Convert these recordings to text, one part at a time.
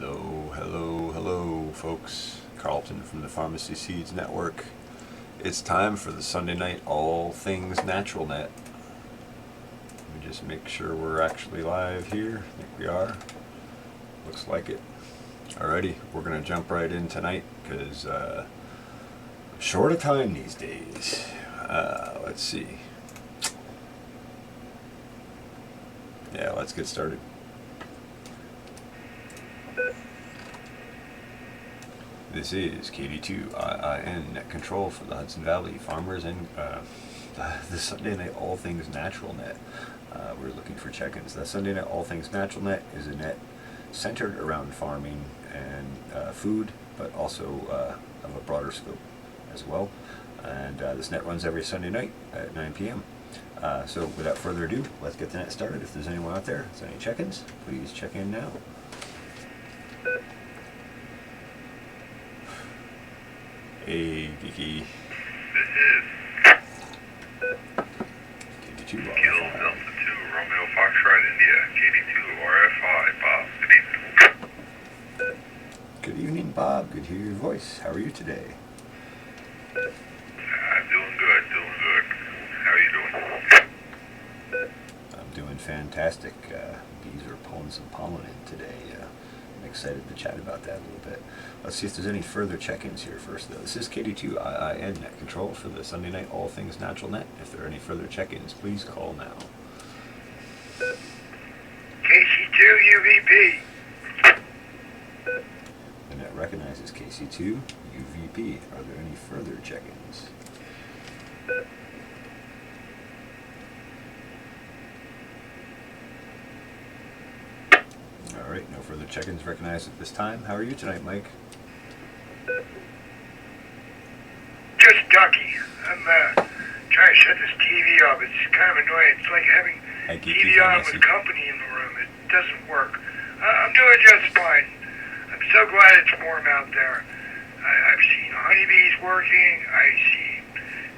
Hello, folks. Carlton from the Pharmacy Seeds Network. It's time for the Sunday night All Things Natural Net. Let me just make sure we're actually live here. I think we are. Looks like it. Alrighty, we're going to jump right in tonight because short of time these days. Let's see. Yeah, let's get started. This is KD2IIN Net Control for the Hudson Valley Farmers and the Sunday Night All Things Natural Net. We're looking for check-ins. The Sunday Night All Things Natural Net is a net centered around farming and food, but also of a broader scope as well. And this net runs every Sunday night at 9 p.m. So without further ado, let's get the net started. If there's anyone out there, if there's any check-ins, please check in now. Hey, Geeky. This is KD2 Kilo RFI. Delta 2, Romeo Foxtrot India, KD2 RFI, Bob. Good evening. Good evening, Bob. Good to hear your voice. How are you today? I'm doing good. How are you doing? I'm doing fantastic. Bees are pulling some pollen in today. I'm excited to chat about that a little bit. Let's see if there's any further check-ins here first, though. This is KD2IIN Net Control for the Sunday Night All Things Natural Net. If there are any further check-ins, please call now. KC2 UVP. The net recognizes KC2 UVP. Are there any further check-ins? All right, no further check-ins recognized at this time. How are you tonight, Mike? Just ducky. I'm trying to shut this TV off. It's kind of annoying. It's like having Hi, Geeky. TV Hi, on Nancy. with company in the room. It doesn't work. I'm doing just fine. I'm so glad it's warm out there. I've seen honeybees working. I see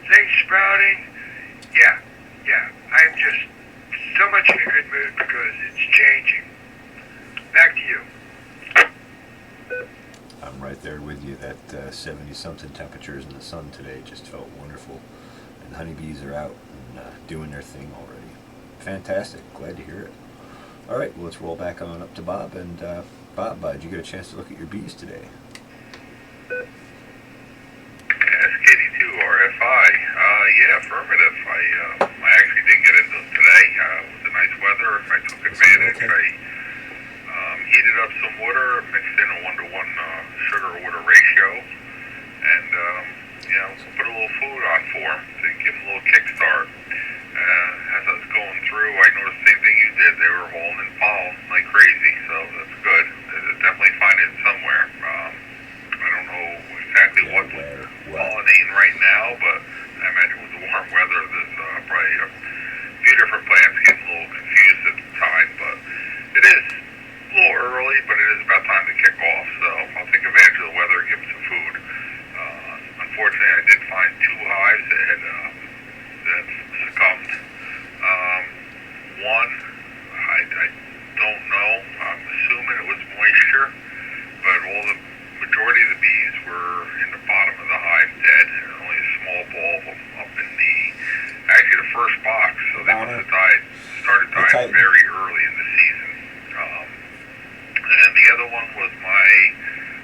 things sprouting. Yeah. I'm just so much in a good mood because it's changing. Back to you. I'm right there with you. That 70-something temperatures in the sun today just felt wonderful. And honeybees are out and doing their thing already. Fantastic. Glad to hear it. All right, well, let's roll back on up to Bob. And Bob, did you get a chance to look at your bees today? SKD2 RFI. Yeah, affirmative. I actually did get into them today. With the nice weather, I took advantage. Okay. I heated up some water, mixed in a 1-to-1 sugar-water ratio, and put a little food on for them to give them a little kickstart. As I was going through, I noticed the same thing you did. They were hauling in pollen like crazy, so that's good. They're definitely finding it somewhere. I don't know exactly what's pollinating right now, but I imagine with the warm weather, there's probably a few different plants getting a little confused at the time, but it is a little early, but it is about time to kick off, so I'll take advantage of the weather and give them some food. Unfortunately, I did find 2 hives that succumbed. One, I don't know. I'm assuming it was moisture, but all the majority of the bees were in the bottom of the hive dead, and only a small ball of them up in the first box, so they must have started dying very early in the season. And the other one was my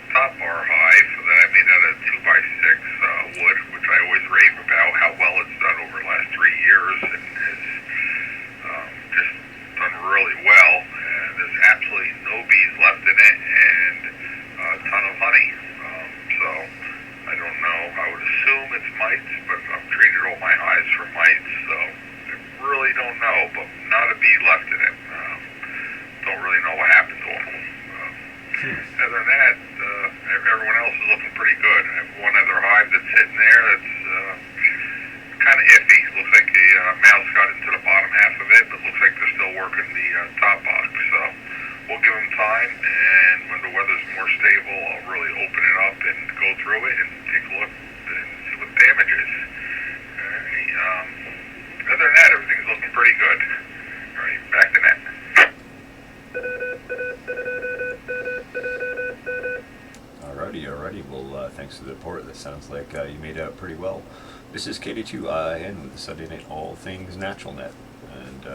top bar hive that I made out of 2x6 wood, which I always rave about how well it's done over the last 3 years, and has just done really well. And there's absolutely no bees left in it, and a ton of honey. So I don't know. I would assume it's mites, but I've treated all my hives for mites, so I really don't know. But not a bee left in it. Don't really know what happened to them. Other than that, everyone else is looking pretty good. I have one other hive that's sitting there that's kind of iffy. Looks like the mouse got into the bottom half of it, but looks like they're still working the top box. So we'll give them time, and when the weather's more stable, I'll really open it up and go through it and take a look and see what the damage is. Other than that, everything's looking pretty good. All right, back to net. thanks for the report. That sounds like you made out pretty well. This is KD2IN with the Sunday Night All Things Natural Net. And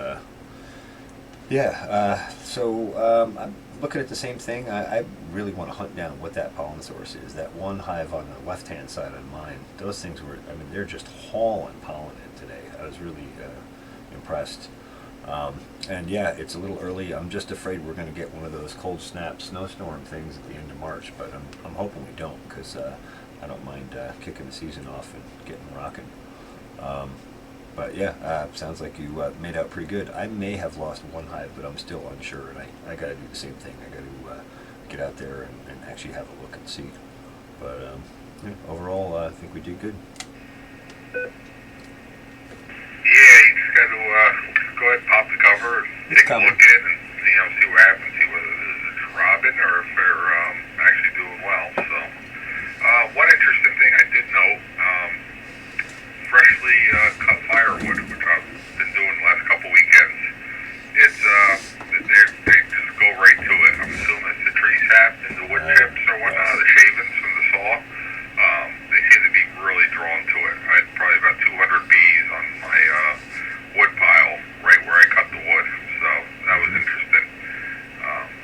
I'm looking at the same thing. I really want to hunt down what that pollen source is. That one hive on the left-hand side of mine, those things were, I mean, they're just hauling pollen in today. I was really impressed. And yeah, it's a little early. I'm just afraid we're going to get one of those cold snap snowstorm things at the end of March, but I'm hoping we don't, because I don't mind kicking the season off and getting rocking. But yeah, sounds like you made out pretty good. I may have lost one hive, but I'm still unsure, and I got to do the same thing. I got to get out there and actually have a look and see. But yeah, overall, I think we did good. Yeah, you just got to go ahead and pop the cover and It's take a coming. look at it and see what happens, see whether it's robbing or if they're actually doing well. So, one interesting thing I did note, freshly cut firewood, which I've been doing the last couple weekends, it's they just go right to it. I'm assuming it's the tree sap and the wood chips or whatnot, the shavings from the saw. They seem to be really drawn to it. I had probably about 200 bees on my wood pile right where I cut the wood, so that was interesting.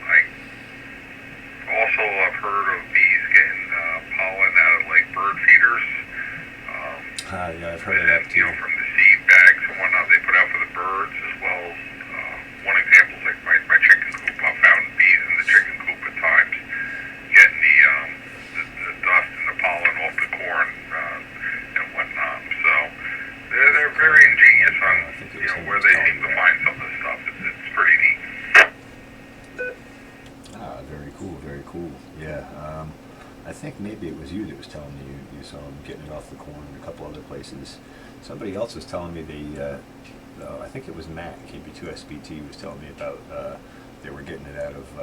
I also have heard of bees getting pollen out of like bird feeders. Yeah, I've heard of that too. From the seed bags and whatnot they put out for the birds, as well as one example is like my chicken coop. I found bees in the chicken coop at times, getting the dust and the pollen off the corn and whatnot. So they're very ingenious on where they seem to find some of the stuff. It's pretty neat. Very cool, very cool. Yeah, I think maybe it was you that was telling me you saw them getting it off the corn in a couple other places. Somebody else was telling me I think it was Matt, KB2SBT, was telling me about they were getting it out of,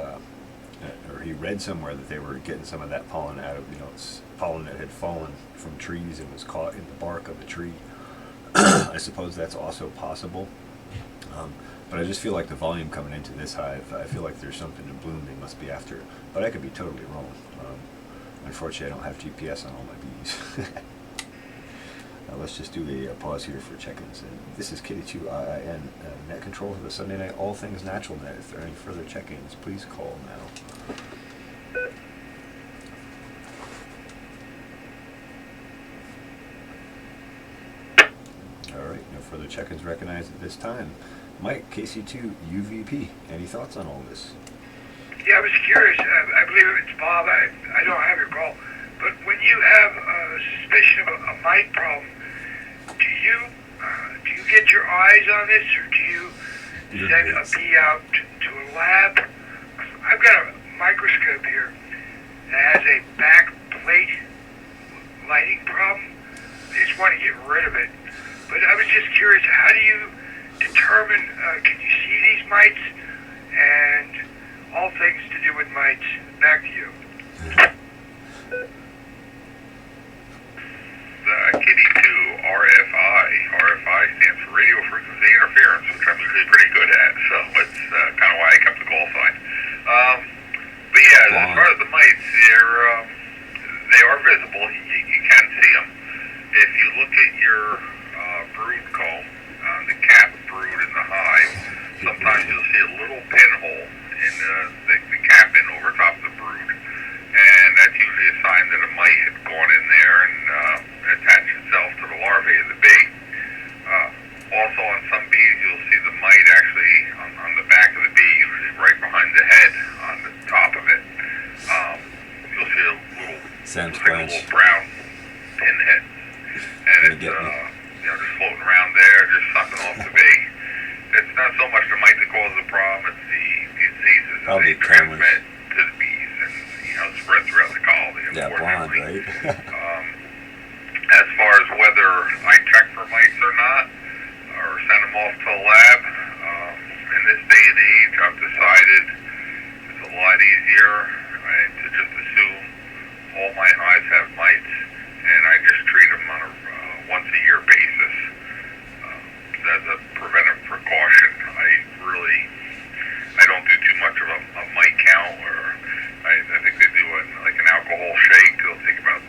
or he read somewhere that they were getting some of that pollen out of, it's pollen that had fallen from trees and was caught in the bark of a tree. I suppose that's also possible. But I just feel like the volume coming into this hive, I feel like there's something in bloom they must be after. But I could be totally wrong. Unfortunately, I don't have GPS on all my bees. Let's just do a pause here for check-ins. And this is KD2IN, net control for the Sunday Night All Things Natural Net. If there are any further check-ins, please call now. All right, no further check-ins recognized at this time. Mike, KC2 UVP, any thoughts on all this? Yeah, I was curious. I believe it's Bob. I don't have your call. But when you have a suspicion of a mite problem, do you get your eyes on this, or do you send a bee out to a lab? I've got a microscope here that has a back plate lighting problem. I just want to get rid of it. But I was just curious, how do you determine, can you see these mites, and all things to do with mites? Back to you. KD2 RFI. RFI stands for radio frequency interference, which I'm usually pretty good at, so it's kind of why I kept the call sign. But yeah, as far as the mites, they are visible. You can see them. If you look at your brood comb, the cap brood in the hive, sometimes you'll see a little pinhole in the capping over top of the brood, and that's usually a sign that a mite had gone in there and attached itself to the larvae of the bee. Also on some bees you'll see the mite actually on the back of the bee, usually right behind the head on the top of it. You'll see a little brown pinhead, and it's just floating around there, just sucking off the bee. It's not so much the mite that causes the problem, it's the diseases that they transmit to the bees and spread throughout the colony. Yeah, blonde, right? As far as whether I check for mites or not, or send them off to a lab, in this day and age, I've decided it's a lot easier to just assume all my hives have mites, and I just treat them on a once-a-year basis. As a preventive precaution, I don't do too much of a mite count, or I think they do like an alcohol shake. They'll take about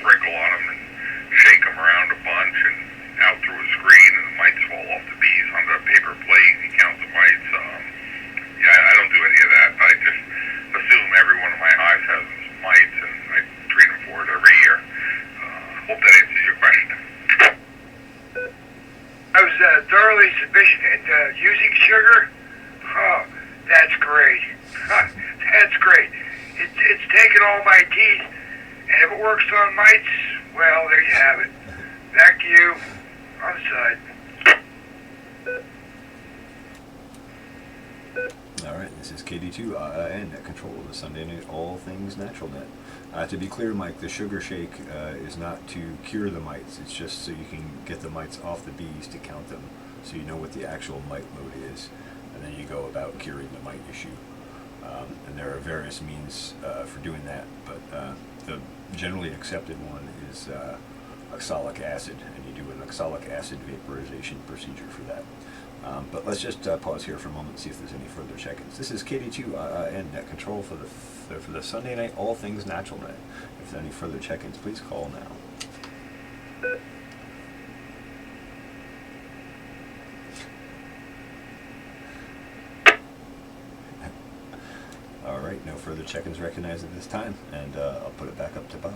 sprinkle on them and shake them around a bunch and out through a screen, and the mites fall off the bees on the paper plate. You count the mites. Yeah, I don't do any of that. I just assume every one of my hives has mites, and I treat them for it every year. Hope that answers your question. I was thoroughly sufficient in using sugar. Oh, that's great. That's great. It's taken all my teeth, and if it works on mites, well, there you have it. Back to you on the side. Alright, this is KD2 and Net Control of the Sunday Night All Things Natural Net. To be clear, Mike, the sugar shake is not to cure the mites. It's just so you can get the mites off the bees to count them, so you know what the actual mite load is, and then you go about curing the mite issue. And there are various means for doing that, but the generally accepted one is oxalic acid, and you do an oxalic acid vaporization procedure for that. But let's just pause here for a moment and see if there's any further check-ins. This is KD2 and Net Control for the Sunday Night All Things Natural Net. If there's any further check-ins, please call now. All right, no further check-ins recognized at this time, and I'll put it back up to Bob.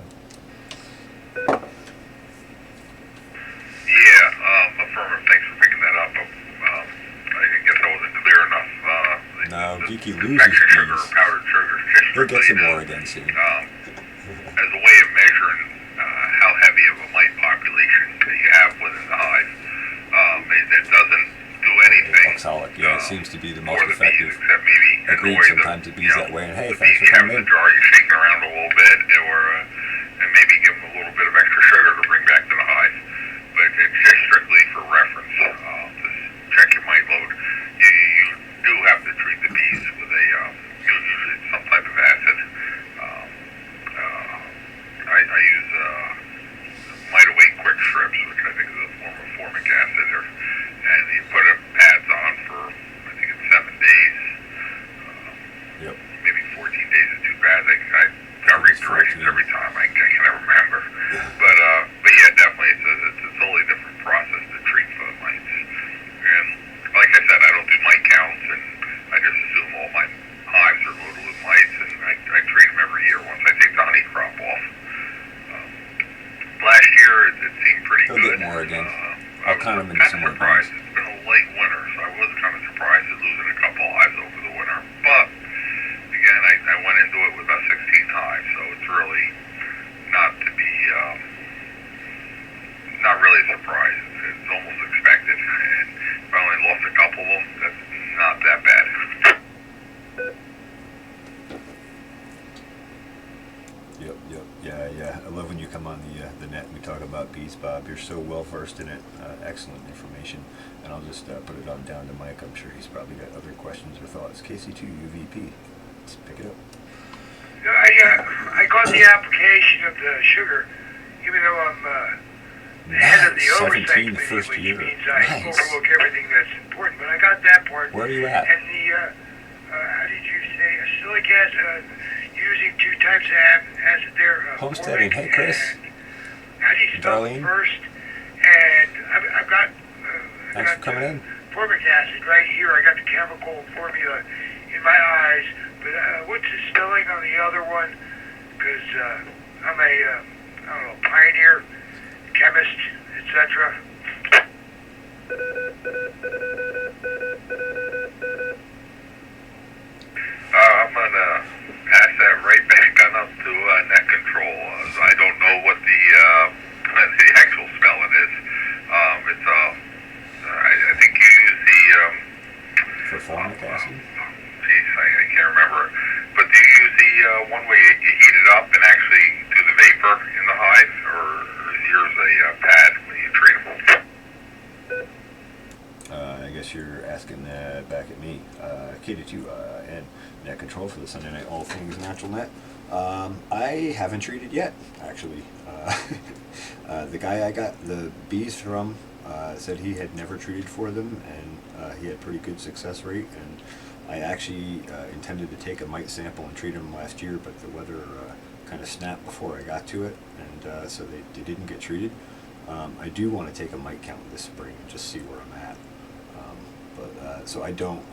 Affirmative. Thanks for picking that up. I guess I wasn't clear enough. No, Geeky loses confection sugar, bees. powdered sugar, just He'll get some strictly more again soon. as a way of measuring how heavy of a mite population that you have within the hive. It doesn't do anything. Oxalic, yeah, it seems to be the most for the effective. bees, except maybe in the Agreed, way sometimes the bees that way, and hey, the thanks bees for you have coming in in. the jar, you're shaking around a little bit, or and maybe give them a little bit of extra sugar to bring back to the hive. But it's just strictly for reference. Just check your mite load. You do have to treat the bees with a usually some type of acid. I use Mite Away quick strips, which I think is a form of formic acid, and you put pads on for I think it's 7 days. Yep. Maybe 14 days is too bad. I got restorations every time. I can never remember. But yeah, definitely it's a totally different process to treat for the mites. And like I said, I don't do mite counts, and I just assume all my hives are loaded with mites, and I treat them every year once I take the honey crop off. Last year it seemed pretty He'll good. get more again. I I'll was count him in kind some of more surprised. bees. It's been a late winter, so I was kind of surprised at losing a couple hives over the winter. But again, I went into it with about 16 hives, so it's really not to be, not really a surprise. It's almost expected. And if I only lost a couple of them, that's not that bad. Yep. Yeah. I love when you come on the net and we talk about bees, Bob. You're so well versed in it. Excellent information. And I'll just put it on down to Mike. I'm sure he's probably got other questions or thoughts. KC2 UVP. Let's pick it up. I got the application of the sugar, even though I'm the head of the oversight 17 committee, first which year. means I Nice. overlook everything that's important. But I got that part. Where are you at? And the how did you say acylic acid? Using 2 types of acid there. Homesteading. Hey, Chris. How do you spell Darlene. it first? And I've got. Thanks for coming in. Formic acid right here. I got the chemical formula in my eyes. But what's the spelling on the other one? Because I'm a, I don't know, pioneer, chemist, etc. I'm going to pass that right back on up to Net Control. I don't know what the actual spelling is. It's I think you use the For formic acid? I can't remember. But do you use the one where you heat it up and actually do the vapor in the hive, or is yours a pad when you treat them? I guess you're asking back at me. KD2 and Net Control for the Sunday Night All Things Natural Net. I haven't treated yet, actually. The guy I got the bees from said he had never treated for them, and he had pretty good success rate. And I actually intended to take a mite sample and treat them last year, but the weather kind of snapped before I got to it, and so they didn't get treated. I do want to take a mite count this spring and just see where I'm at. So I don't,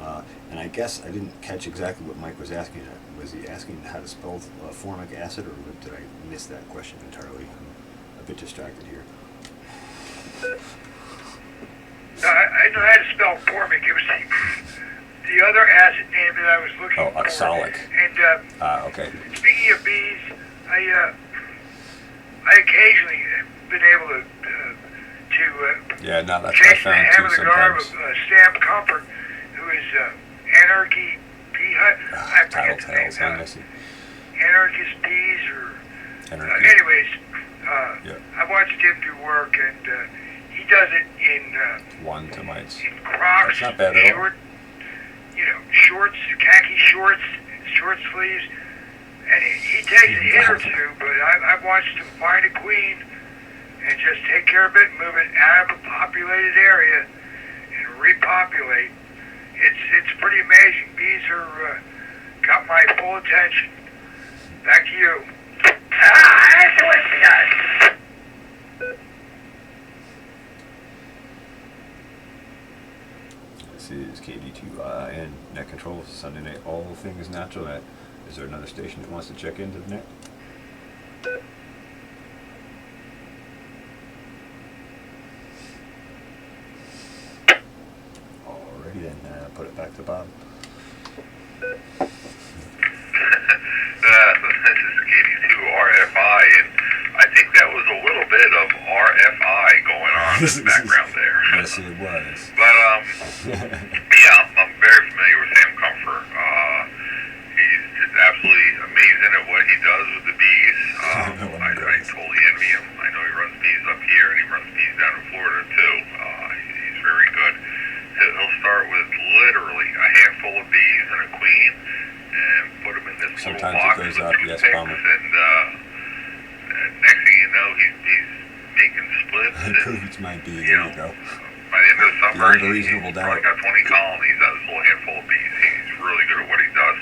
and I guess I didn't catch exactly what Mike was asking. Was he asking how to spell formic acid, or did I miss that question entirely? I'm a bit distracted here. No, I know how to spell formic. It was the other acid name that I was looking for. Oh, oxalic. And okay. speaking of bees, I occasionally have been able to Yeah, no, that's chase the I hem found of too the garb sometimes. of Sam Comfort, who is Anarchy Bee Hut. I forget the name. Tattletales, Anarchist Bees, or Anarchy. anyways, Yeah. I watched him do work, and he does it in One to mites. in Crocs, That's not bad at all. short, shorts, khaki shorts, short sleeves, and he takes a hit or two. But I've watched him find a queen and just take care of it, move it out of a populated area, and repopulate. It's pretty amazing. Bees are got my full attention. Back to you. That's what it does. This is KD2 Net Control Sunday night. All things natural net. Is there another station that wants to check into the net? Alrighty then, put it back to Bob. This is KD2 RFI, and I think that was a little bit of RFI going on in the background there. Yes, it was. But, yeah, I'm very familiar with Sam Comfort. He's just absolutely amazing at what he does with the bees. I totally envy him. I know he runs bees up here, and he runs bees down in Florida, too. He's very good. He'll start with literally a handful of bees and a queen, and put them in this Sometimes little box it goes with up, yes, toothpicks, Bomber. and next thing you know, he's making splits. It's my bee. You There know, you go. by the end of the summer, Beyond a reasonable he's probably doubt. got 20 colonies out of this little handful of bees. He's really good at what he does.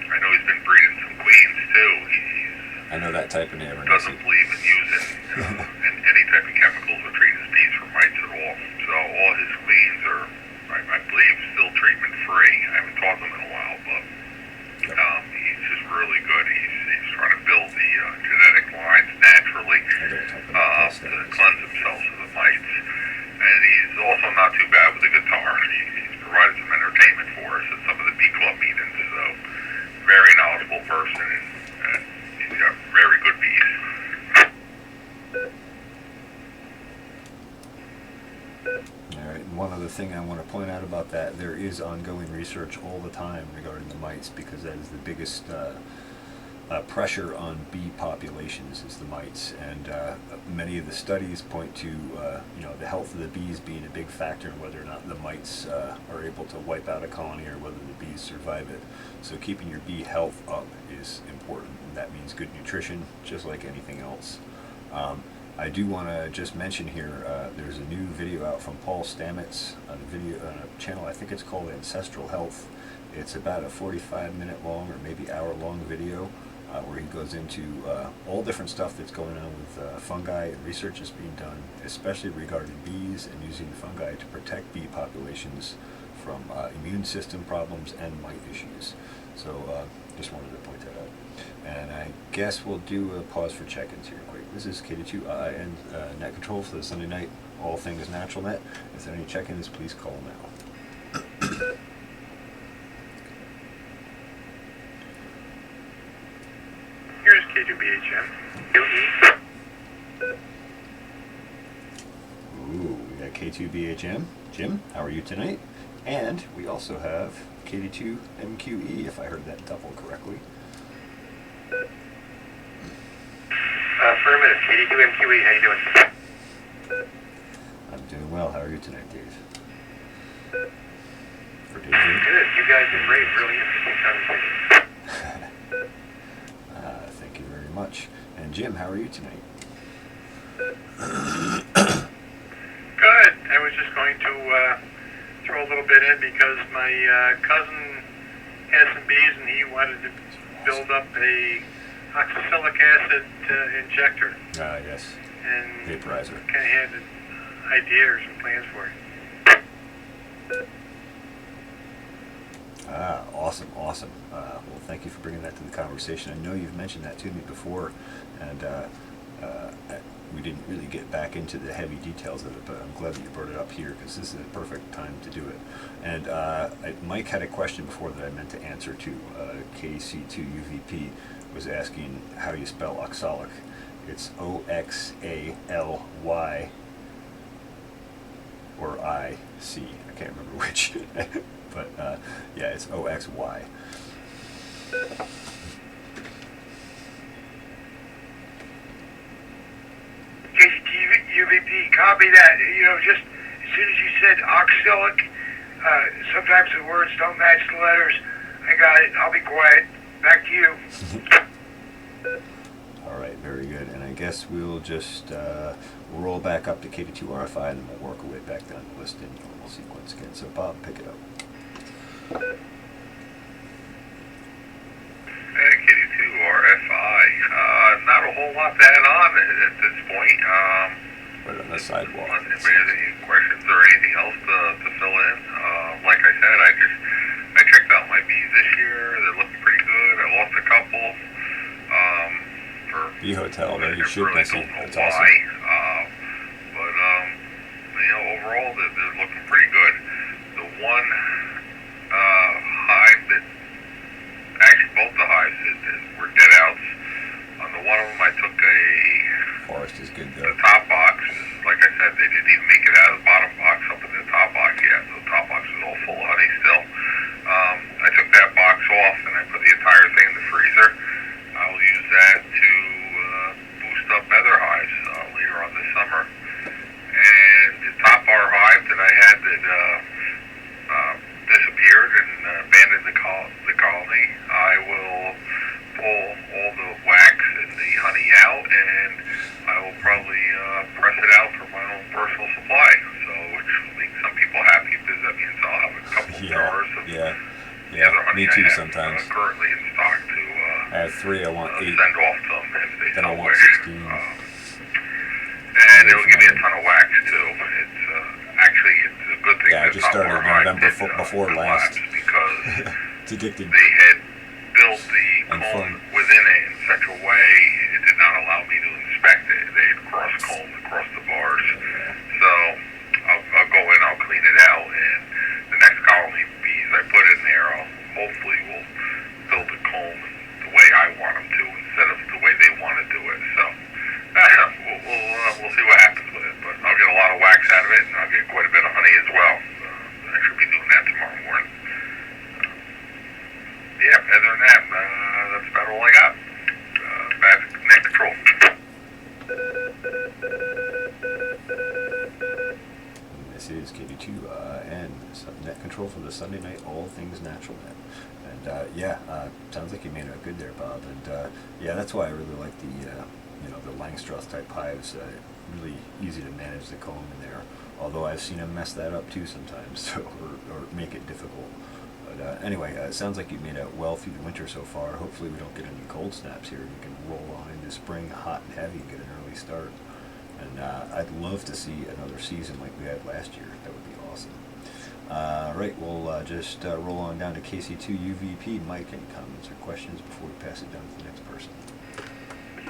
I know he's been breeding some queens too. I know that type of neighbor. He doesn't believe in using any type of chemicals or treating his bees for mites at all. So all his queens are, I believe, still treatment free. I haven't talked to him in a while, but he's just really good. He's trying to build the genetic lines naturally to cleanse himself of the mites. And he's also not too bad with the guitar. He's provided some entertainment for us at some of the bee club meetings. So very knowledgeable person, and he's got very good bees. Alright, and one other thing I want to point out about that, there is ongoing research all the time regarding the mites, because that is the biggest pressure on bee populations is the mites, and many of the studies point to the health of the bees being a big factor in whether or not the mites are able to wipe out a colony or whether the bees survive it. So keeping your bee health up is important, and that means good nutrition, just like anything else. I do want to just mention here, there's a new video out from Paul Stamets on a channel, I think it's called Ancestral Health. It's about a 45-minute long or maybe hour-long video where he goes into all different stuff that's going on with fungi, and research is being done, especially regarding bees and using fungi to protect bee populations from immune system problems and mite issues. So just wanted to point that out. And I guess we'll do a pause for check-ins here quick. This is KD2 and Net Control for the Sunday night All Things Natural Net. If there are any check-ins, please call now. Here's K2BHM. Ooh, we got K2BHM. Jim, how are you tonight? And we also have KD2MQE, if I heard that double correctly. Affirmative, KD2MQE, how you doing? I'm doing well. How are you tonight, Dave? For Dave? Good, you guys are great, really interesting conversation. Thank you very much. And Jim, how are you tonight? Good, I was just going to throw a little bit in because my cousin has some bees and he wanted to build up a oxalic acid injector, Yes. and Vaporizer. kind of had an idea or some plans for it. Awesome. Well, thank you for bringing that to the conversation. I know you've mentioned that to me before, and we didn't really get back into the heavy details of it, but I'm glad that you brought it up here because this is a perfect time to do it. And Mike had a question before that I meant to answer to. KC2UVP was asking how you spell oxalic. It's Oxaly or IC. I can't remember which. But yeah, it's OXY. UVP, copy that. You know, just as soon as you said oxalic, sometimes the words don't match the letters. I got it. I'll be quiet. Back to you. All right, very good. And I guess we'll just we'll roll back up to KD2RFI and then we'll work our way back down the list in normal sequence again. So Bob, pick it up. KD2RFI. Not a whole lot to add on at this point. Right on the sidewalk. Unless anybody has any questions or anything else to fill in. Like I said, I checked out my bees this year. They're looking pretty good. I lost a couple. For Bee Hotel, there you should really miss it. don't know That's why. awesome. But you know, overall they're looking pretty good. The one hive that actually both the hives that were dead outs. On the one of them, I took Forest is good the though. top box. Like I said, they didn't even make it out of the bottom box up in the top box yet. So the top box was all full of honey still. I took that box off and I put the entire thing in the freezer. I'll use that to boost up other hives later on this summer. And the top bar hive that I had that disappeared and abandoned the colony, I will pull all the wax and the honey out, and I will probably press it out for my own personal supply. So, which will make some people happy because that means I'll have a couple jars of the other honey me too I have sometimes. currently in stock to I have 3, I want 8. send off to them if they Then I so want wish. 16. And it will give me a ton of wax too. It's actually it's a good thing Yeah, I that just Top started Bar Hive November did, before good last. labs because It's addicting. they had built the And comb fun. within it in such a way it did not allow me to inspect it. They had cross-combed across the bars. So I'll go in, I'll clean it out, and the next colony of bees I put in there, I'll hopefully will build the comb the way I want them to instead of the way they want to do it. So we'll see what happens with it. But I'll get a lot of wax out of it, and I'll get quite a bit of honey as well. I should be doing that tomorrow morning. Yeah, other than that, that's about all I got. Back to net control. This is KD2 and net control for the Sunday night All Things Natural Net. And sounds like you made it good there, Bob. And yeah, that's why I really like the the Langstroth type hives. Really easy to manage the comb in there. Although I've seen them mess that up too sometimes, so or make it difficult. But anyway, it sounds like you made out well through the winter so far. Hopefully we don't get any cold snaps here. We can roll on into spring hot and heavy and get an early start. And I'd love to see another season like we had last year. That would be awesome. Right, we'll just roll on down to KC2UVP. Mike, any comments or questions before we pass it down to the next person?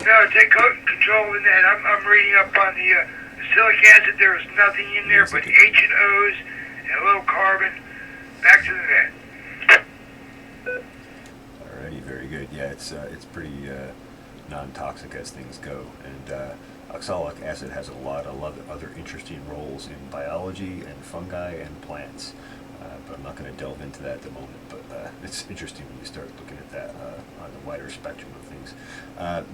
No, take control of that. I'm reading up on the acrylic acid. There is nothing in there but H and O's and a little carbon. Back to the net. Alrighty, very good. Yeah, it's pretty non-toxic as things go, and oxalic acid has a lot of other interesting roles in biology and fungi and plants. But I'm not going to delve into that at the moment. But it's interesting when you start looking at that on the wider spectrum of things.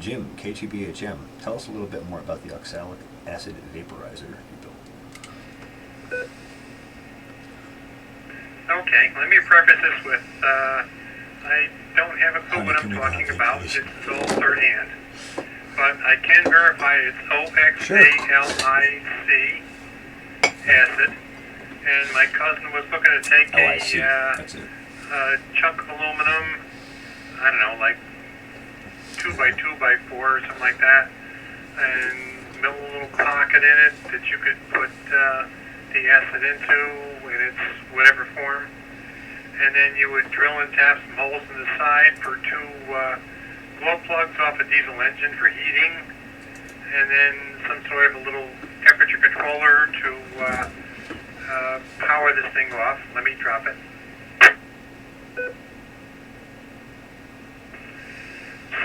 Jim, K2BHM, tell us a little bit more about the oxalic acid vaporizer you built. Okay, let me preface this with, I don't have a clue what I'm talking about. It's all third hand. But I can verify it's OXALIC acid. And my cousin was looking to take That's it. a chunk of aluminum, I don't know, like 2x2x4 or something like that, and mill a little pocket in it that you could put the acid into in its whatever form, and then you would drill and tap some holes in the side for two glow plugs off a diesel engine for heating, and then some sort of a little temperature controller to power this thing off. Let me drop it.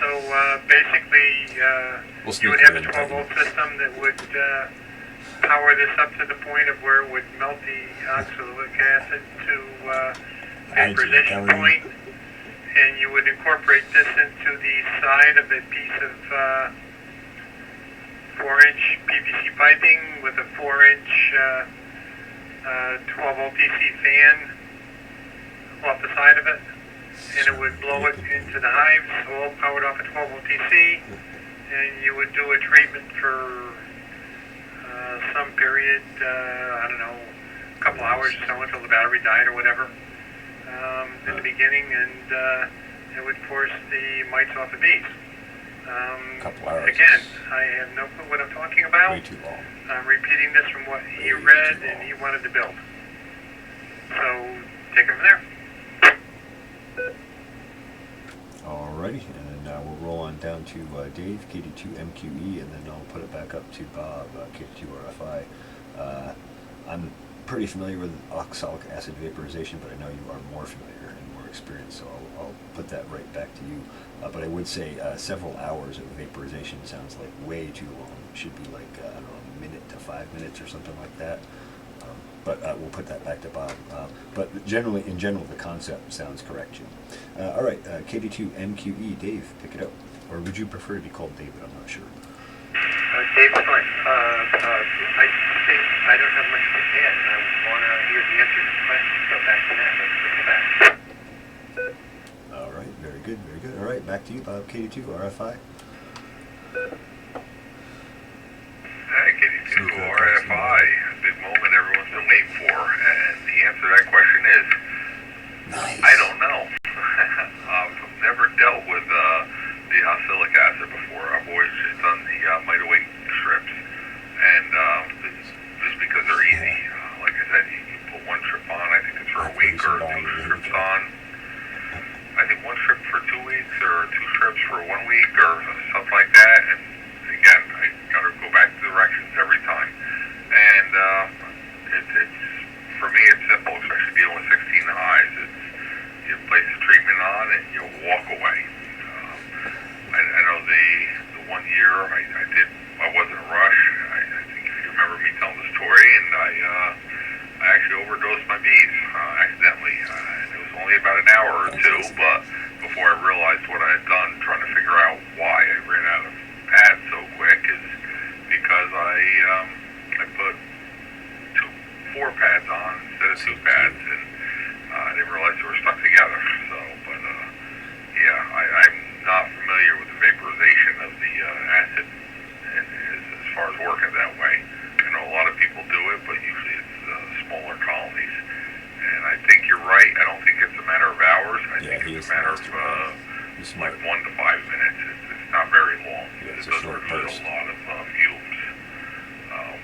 So basically, you would have a 12-volt system that would power this up to the point of where it would melt the oxalic acid to vaporization point, and you would incorporate this into the side of a piece of 4-inch PVC piping with a 4-inch 12-volt DC fan off the side of it, and it would blow it into the hives, all powered off a 12-volt DC, and you would do a treatment for some period, I don't know, a couple hours or so until the battery died or whatever in the beginning, and it would force the mites off the bees. Couple hours. Again, I have no clue what I'm talking about. Way too long. I'm repeating this from what he read and he wanted to build. So, take it from there. Alrighty, and then we'll roll on down to Dave, KD2MQE, and then I'll put it back up to Bob, KD2RFI. I'm pretty familiar with oxalic acid vaporization, but I know you are more familiar and more experienced, so I'll put that right back to you. But I would say several hours of vaporization sounds like way too long. It should be like, I don't know, a minute to 5 minutes or something like that. But we'll put that back to Bob. But in general, the concept sounds correct, Jim. All right, KD2MQE, Dave, pick it up. Or would you prefer to be called David? I'm not sure. Dave's fine. I think I don't have much to add, and I want to hear the answer to the question, so back to that. Let's bring it back. All right, very good, very good. All right, back to you, Bob, KD2RFI. KD2 RFI, a big moment everyone's been waiting for, and the answer to that question is, Nice. I don't know. I've never dealt with the oxalic acid before. I've always just done the mito-weight strips, and just because they're easy. Like I said, you put one strip on, I think it's for a week, or two strips on. I think one strip for 2 weeks, or 2 strips for 1 week, or something like that, and again, I gotta go back to directions every time. And it's for me, it's simple, especially dealing with 16 highs. It's you place the treatment on and you walk away. I know the 1 year I wasn't a rush. I think if you remember me telling the story, and I actually overdosed my bees accidentally. It was only about an hour or two, but before I realized what I had done, trying to figure out why I ran out of pads so quick is because I put 4 pads on instead of 2 pads, and I didn't realize they were stuck together. So, but yeah, I'm not familiar with the vaporization of the acid as far as working that way. I know a lot of people do it, but usually it's smaller colonies. And I think you're right. I don't think it's a matter of hours. I think it's a matter of like 1 to 5 minutes. It's not very long. Yeah, It it's a doesn't short release burst. a lot of fumes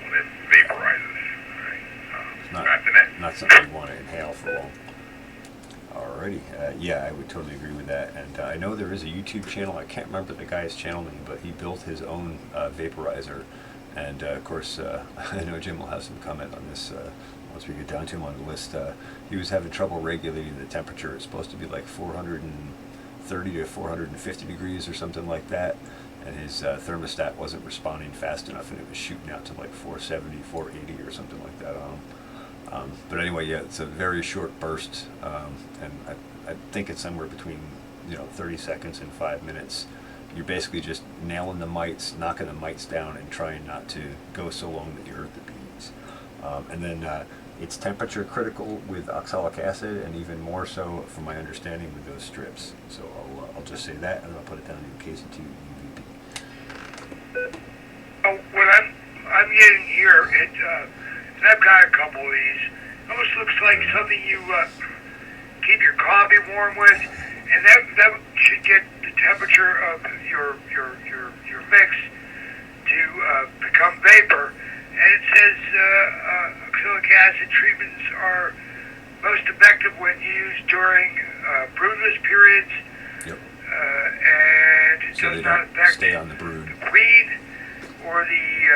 when it vaporizes. Not something you want to inhale for long. Alrighty, yeah, I would totally agree with that. And I know there is a YouTube channel. I can't remember the guy's channel name, but he built his own vaporizer. And of course, I know Jim will have some comment on this once we get down to him on the list. He was having trouble regulating the temperature. It's supposed to be like 430 to 450 degrees or something like that. And his thermostat wasn't responding fast enough, and it was shooting out to like 470, 480 or something like that on him. But anyway, yeah, it's a very short burst, and I think it's somewhere between 30 seconds and 5 minutes. You're basically just nailing the mites, knocking the mites down, and trying not to go so long that you hurt the bees. And then it's temperature critical with oxalic acid, and even more so, from my understanding, with those strips. So I'll just say that, and I'll put it down in KC2 UVP. What I'm getting here, and I've got a couple of these. Almost looks like something you keep your coffee warm with, and that should get the temperature of your mix to become vapor. And it says oxalic acid treatments are most effective when used during broodless periods. Yep. And it So they does not don't affect stay on the brood the queen or the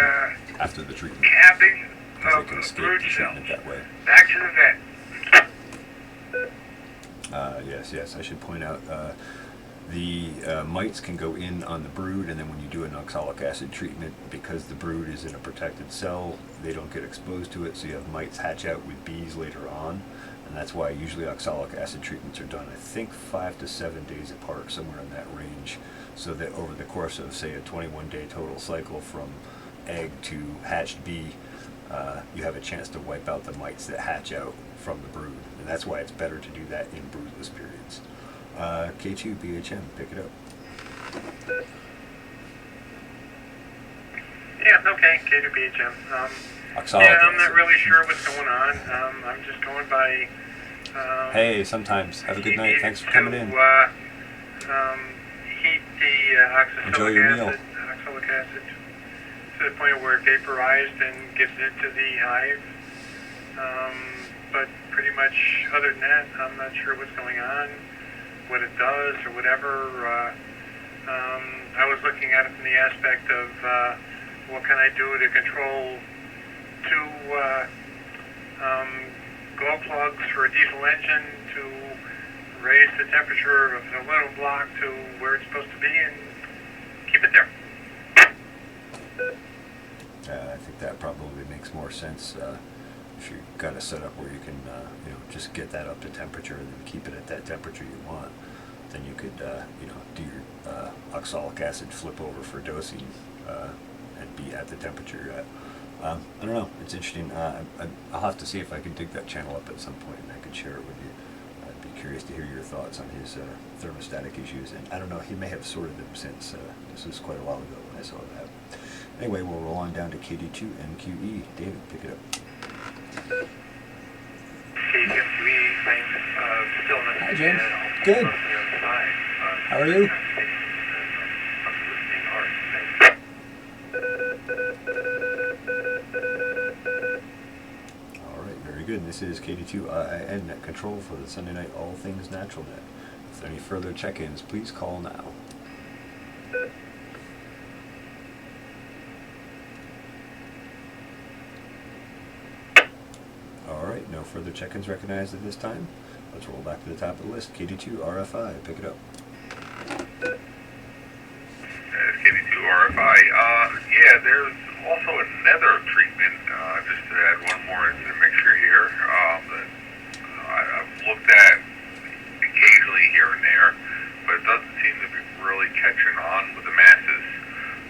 after the treatment, capping because of they can escape brood the cells. treatment that way. Back to the vet. Yes, I should point out the mites can go in on the brood, and then when you do an oxalic acid treatment, because the brood is in a protected cell, they don't get exposed to it, so you have mites hatch out with bees later on, and that's why usually oxalic acid treatments are done, I think, 5 to 7 days apart, somewhere in that range, so that over the course of, say, a 21-day total cycle from egg to hatched bee, you have a chance to wipe out the mites that hatch out from the brood, and that's why it's better to do that in broodless periods. K2 BHM, pick it up. Yeah, okay, K2BHM. Oxalic Yeah, I'm not acid. really sure what's going on. I'm just going by... Hey, sometimes. Have a good he night. needed Thanks for coming in. Heat the Enjoy your meal. oxalic acid to the point where it vaporized and gives it to the hive. But pretty much other than that, I'm not sure what's going on, what it does or whatever. I was looking at it from the aspect of what can I do to control two glow plugs for a diesel engine to raise the temperature of the little block to where it's supposed to be and keep it there. I think that probably makes more sense if you've got a setup where you can just get that up to temperature and then keep it at that temperature you want. Then you could do your oxalic acid flip over for dosing and be at the temperature you're at. I don't know. It's interesting. I'll have to see if I can dig that channel up at some point and I could share it with you. I'd be curious to hear your thoughts on his thermostatic issues. And I don't know, he may have sorted them since this was quite a while ago when I saw that. Anyway, we'll roll on down to KD2 MQE. David, pick it up. KMQE, thanks. Still not Hi, Jim. Good. How are you? Alright, very good. This is KD2IIN Net Control for the Sunday Night All Things Natural Net. If there are any further check-ins, please call now. Alright, no further check-ins recognized at this time. Let's roll back to the top of the list. KD2 RFI, pick it up. KD2 RFI. Yeah, there's also a nether treatment. Just to add one more into the mixture here that I've looked at occasionally here and there, but it doesn't seem to be really catching on with the masses.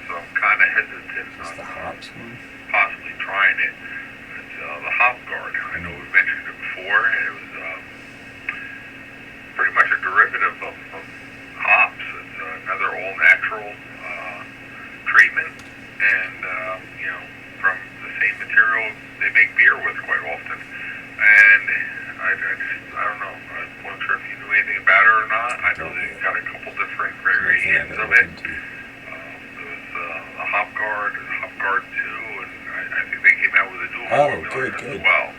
So I'm kind of hesitant That's the hops one. possibly trying it. It's the Hop Guard. I know we've mentioned it before, and it was pretty much a derivative of hops. It's another all-natural treatment, and from the same material they make beer with quite often. And I don't know. I wasn't sure if you knew anything about it or not. I know they've got a couple different variations of it. There's a Hop Guard, and Hop Guard 2, and I think they came out with a dual formula as well.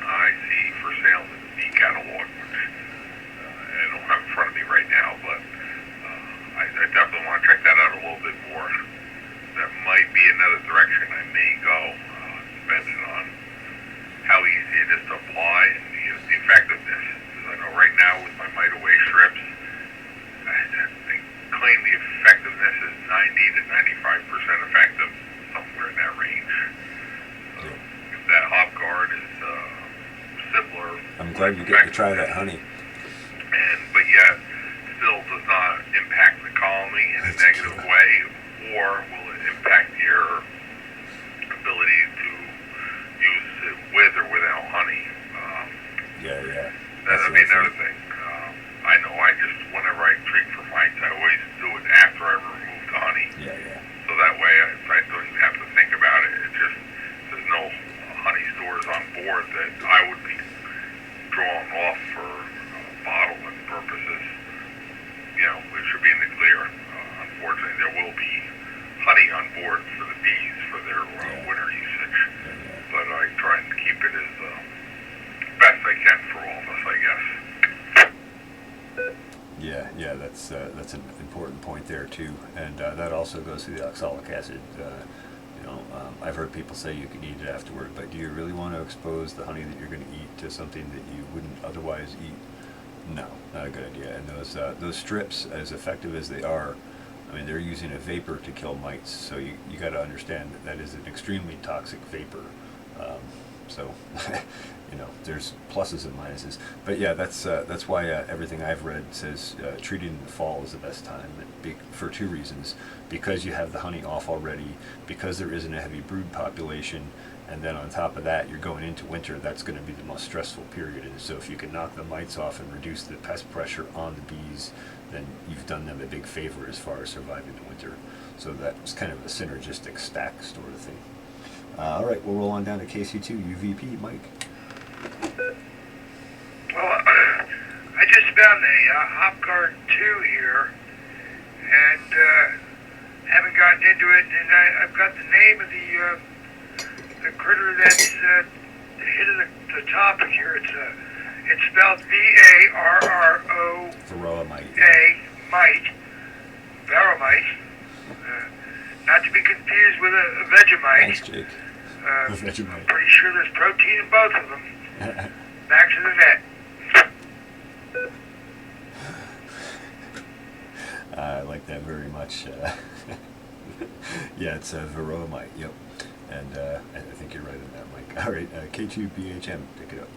I see for sale in the catalog, which I don't have in front of me right now, but I definitely want to check that out a little bit more. That might be another direction I may go, depending on how easy it is to apply and the effectiveness. Because I know right now with my Mite Away strips, they claim the effectiveness is 90 to 95% effective, somewhere in that range. So if that Hop Guard is similar, I'm glad you get to try that honey. but yet still does not impact the colony in a negative way, or will it impact your ability to use it with or without honey? Yeah. That'd be another thing. I know whenever I treat for mites, I always do it after I remove the honey. Yeah. So that way I don't even have to think about it. There's no honey stores on board that I would be drawing off for bottling purposes. too, and that also goes through the oxalic acid. I've heard people say you can eat it afterward, but do you really want to expose the honey that you're going to eat to something that you wouldn't otherwise eat? No, not a good idea. And those strips, as effective as they are, I mean, they're using a vapor to kill mites, so you got to understand that is an extremely toxic vapor. So, there's pluses and minuses. But yeah, that's why everything I've read says treating in the fall is the best time, for two reasons. Because you have the honey off already, because there isn't a heavy brood population, and then on top of that, you're going into winter. That's going to be the most stressful period. And so if you can knock the mites off and reduce the pest pressure on the bees, then you've done them a big favor as far as surviving the winter. So that's kind of a synergistic stack sort of thing. All right, we'll roll on down to KC2 UVP, Mike. Well, I just found a hop guard 2 here, and haven't gotten into it, and I've got the name of the critter that's hitting the topic here. It's spelled B-A-R-R-O. Varroa mite. Mite. Varroa. Not to be confused with a Vegemite. Thanks, Jake. Vegemite. I'm pretty sure there's protein in both of them. Back to the vet. I like that very much. Yeah, it's a Varroa mite, yep. And I think you're right on that, Mike. All right, K2BHM, pick it up.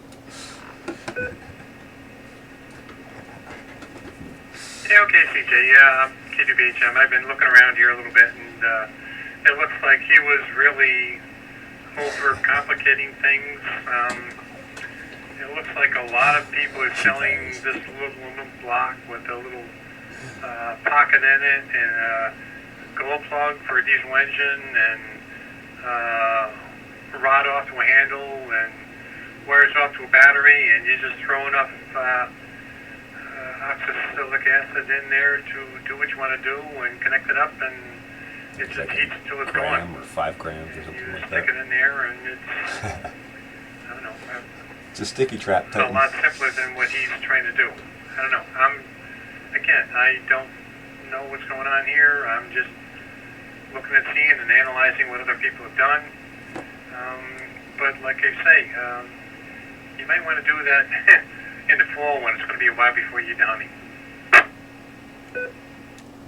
Yeah, okay, CJ. Yeah, K2BHM. I've been looking around here a little bit, and it looks like he was really over-complicating things. It looks like a lot of people are selling this little aluminum block with a little pocket in it and a glow plug for a diesel engine and rod off to a handle and wires off to a battery, and you're just throwing off oxalic acid in there to do what you want to do and connect it up, and it just heats till it's going. Gram or 5 grams or something You like stick that. it in there, and it's I don't know. It's a sticky trap. It's a lot simpler than what he's trying to do. I don't know. I don't know what's going on here. I'm just looking at seeing and analyzing what other people have done. But like I say, you might want to do that in the fall when it's going to be a while before you eat the honey.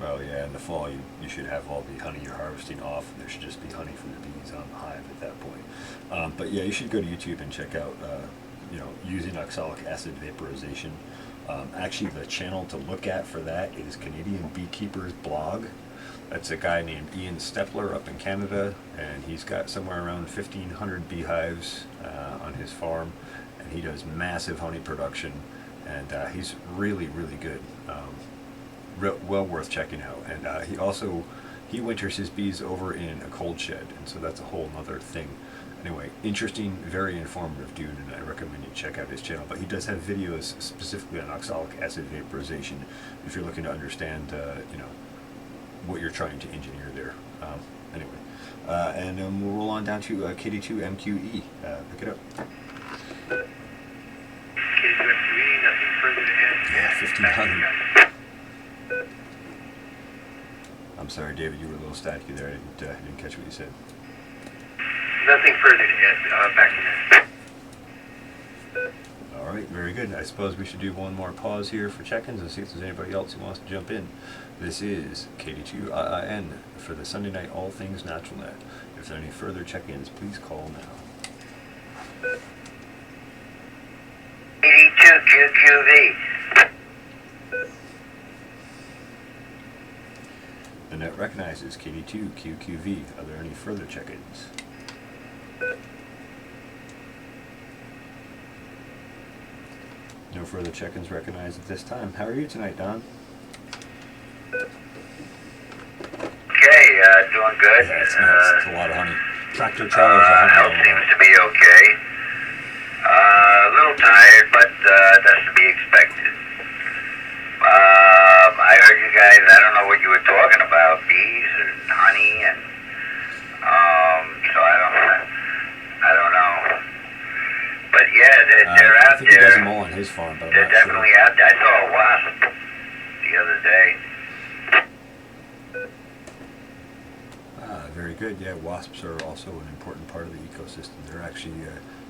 Well, yeah, in the fall you should have all the honey you're harvesting off, and there should just be honey from the bees on the hive at that point. But yeah, you should go to YouTube and check out, using oxalic acid vaporization. Actually, the channel to look at for that is Canadian Beekeeper's blog. That's a guy named Ian Stepler up in Canada, and he's got somewhere around 1,500 beehives on his farm, and he does massive honey production, and he's really, really good. Well worth checking out. And he winters his bees over in a cold shed, and so that's a whole other thing. Anyway, interesting, very informative dude, and I recommend you check out his channel. But he does have videos specifically on oxalic acid vaporization if you're looking to understand, what you're trying to engineer there. Anyway, and we'll roll on down to KD2MQE. Pick it up. K2MQE, nothing further to add. Yeah, 1,500. I'm sorry, David, you were a little staticky there. I didn't catch what you said. Nothing further to add. Back to you. All right, very good. I suppose we should do one more pause here for check-ins and see if there's anybody else who wants to jump in. This is KD2IIN for the Sunday Night All Things Natural Net. If there are any further check-ins, please call now. 82QQV. The net recognizes KD2QQV. Are there any further check-ins? No further check-ins recognized at this time. How are you tonight, Don? Okay, doing good. Yeah, it's nice. It's a lot of honey. Tractor trailers of honey. Health seems to be okay. A little tired, but that's to be expected. I heard you guys, I don't know what you were talking about, bees and honey, and so I don't know. But yeah, they're I out think he does there. them all on his farm, but I'm They're not sure. definitely out there. I saw a wasp the other day. good. Yeah, wasps are also an important part of the ecosystem. They're actually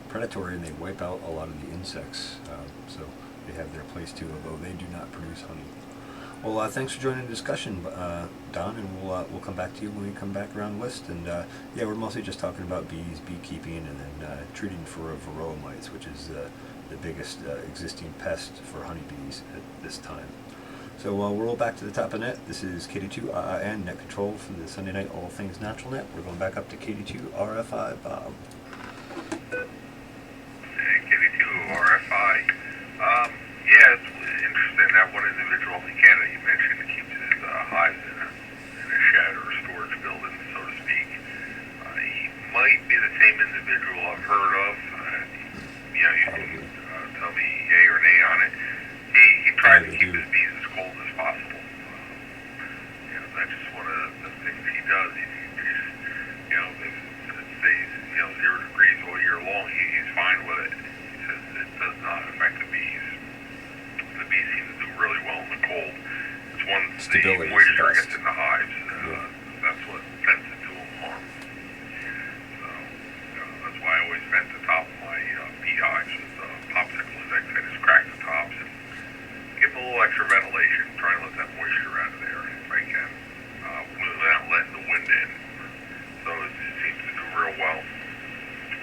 predatory and they wipe out a lot of the insects. So they have their place too, although they do not produce honey. Well, thanks for joining the discussion, Don, and we'll come back to you when we come back around the list. And yeah, we're mostly just talking about bees, beekeeping, and then treating for varroa mites, which is the biggest existing pest for honeybees at this time. So we'll roll back to the top of net. This is KD2 IIN Net Control for the Sunday Night All Things Natural Net. We're going back up to KD2 RFI Bob. Hey, KD2 RFI. Yeah, it's interesting that one individual in Canada you mentioned keeps his hives in a shed or a storage building, so to speak. He might be the same individual I've heard of. You know, you can tell me yay or nay on it. He tried to keep his bees as cold as possible. You know, that's just one of the things he does. He just, you know, if it stays, you know, 0 degrees all year long, he's fine with it. He says it does not affect the bees. The bees seem to do really well in the cold. It's when the moisture gets in the hives. That's what tends to do them harm. So, that's why I always vent the top of my beehives with popsicle sticks. I just crack the tops and give them a little extra ventilation. Try and let that moisture out of there if I can, without letting the wind in. So it seems to do real well.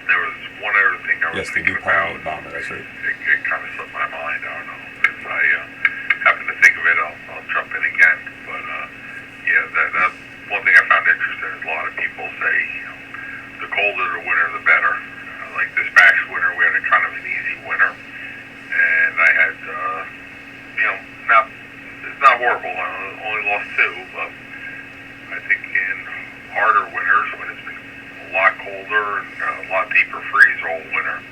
There was one other thing I was thinking about. That's right. It kind of slipped my mind. I don't know. If I happen to think of it, I'll jump in again. But yeah, that's one thing I found interesting is a lot of people say, you know, the colder the winter, the better. Like this past winter, we had a kind of an easy winter, and I had, you know, it's not horrible. I only lost 2, but I think in harder winters when it's been a lot colder and a lot deeper freeze all winter,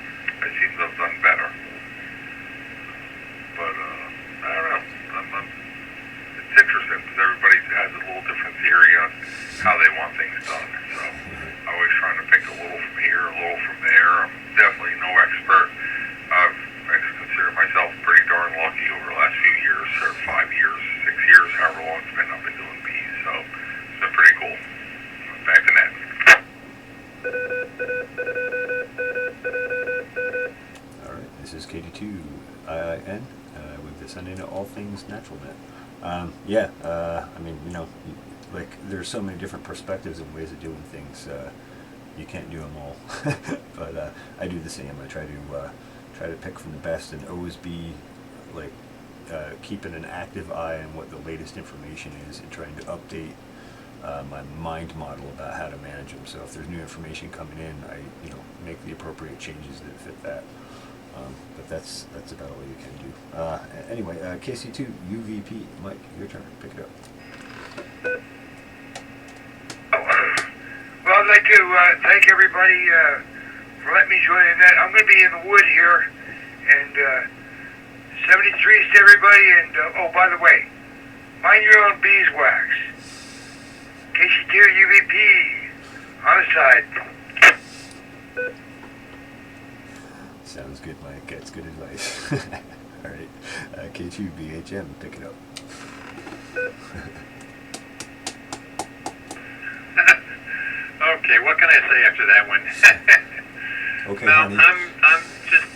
I seem to have done better. But I don't know. It's interesting because everybody has a little different theory on how they want things done. So I'm always trying to pick a little from here, a little from there. I'm definitely no expert. I just consider myself pretty darn lucky over the last few years, or 5 years, 6 years, however long it's been I've been doing bees. So it's been pretty cool. Back to net. All right, this is KD2 IIN with the Sunday Night All Things Natural Net. Yeah, I mean, you know, like there's so many different perspectives and ways of doing things. You can't do them all, but I do the same. I try to pick from the best and always be like keeping an active eye on what the latest information is and trying to update my mind model about how to manage them. So if there's new information coming in, I make the appropriate changes that fit that. But that's about all you can do. Anyway, KC2 UVP, Mike, your turn. Pick it up. Well, I'd like to thank everybody for letting me join in that. I'm going to be in the wood here, and 73s to everybody. And oh, by the way, mind your own beeswax. KC2 UVP on the side. Sounds good, Mike. That's good advice. All right, K2 BHM, pick it up. Okay, what can I say after that one? Okay, well, honey. I'm just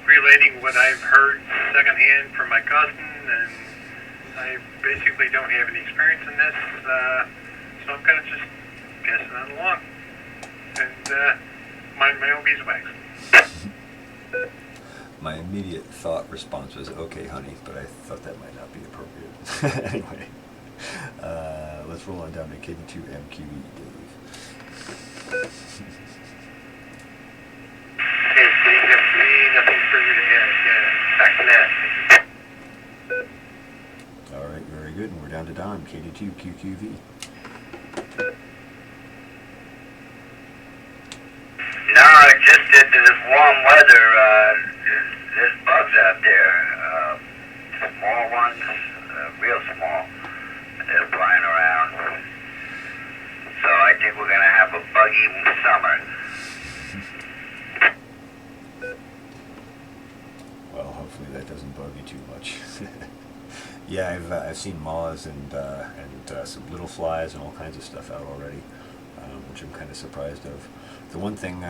relating what I've heard secondhand from my cousin, and I basically don't have any experience in this, so I'm going to just pass it on along and mind my own beeswax. My immediate thought response was, okay, honey, but I thought that might not be appropriate. Anyway, let's roll on down to KD2 MQE, Dave. Hey, Steve, nothing further to add. Yeah, back to that. All right, very good. And we're down to Don, KD2 QQV. No, just that this warm weather, there's bugs out there. Small ones, real small. They're flying around. So I think we're going to have a buggy summer. Well, hopefully that doesn't bug you too much. Yeah, I've seen moths and some little flies and all kinds of stuff out already. which I'm kind of surprised of. The one thing,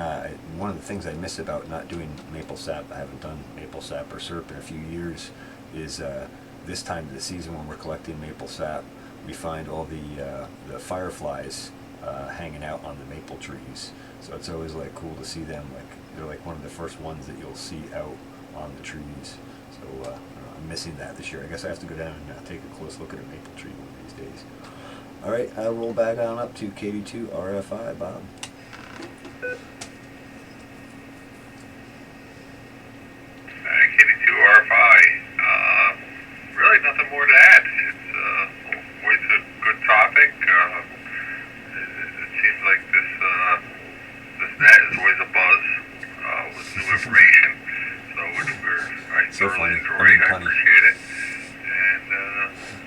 one of the things I miss about not doing maple sap, I haven't done maple sap or syrup in a few years, is this time of the season when we're collecting maple sap, we find all the fireflies hanging out on the maple trees. So it's always like cool to see them. Like they're like one of the first ones that you'll see out on the trees. So I'm missing that this year. I guess I have to go down and take a close look at a maple tree one of these days. All right, I'll roll back on up to KD2 RFI, Bob. KD2 RFI. Really nothing more to add. It's always a good topic. It seems like this net is always a buzz with new information. So I thoroughly enjoy it. I appreciate it. And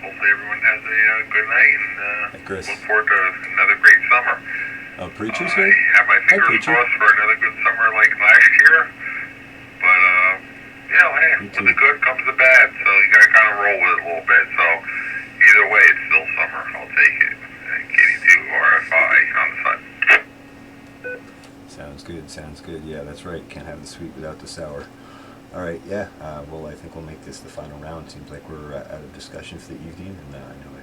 hopefully everyone has a good night and look forward to another great summer. Oh, Preacher's here? I have my fingers crossed for another good summer like last year. But, you know, hey, with the good comes the bad. So you got to kind of roll with it a little bit. So either way, it's still summer. I'll take it. KD2 RFI on the side. Sounds good, sounds good. Yeah, that's right. Can't have the sweet without the sour. All right, yeah. Well, I think we'll make this the final round. Seems like we're out of discussion for the evening, and I know I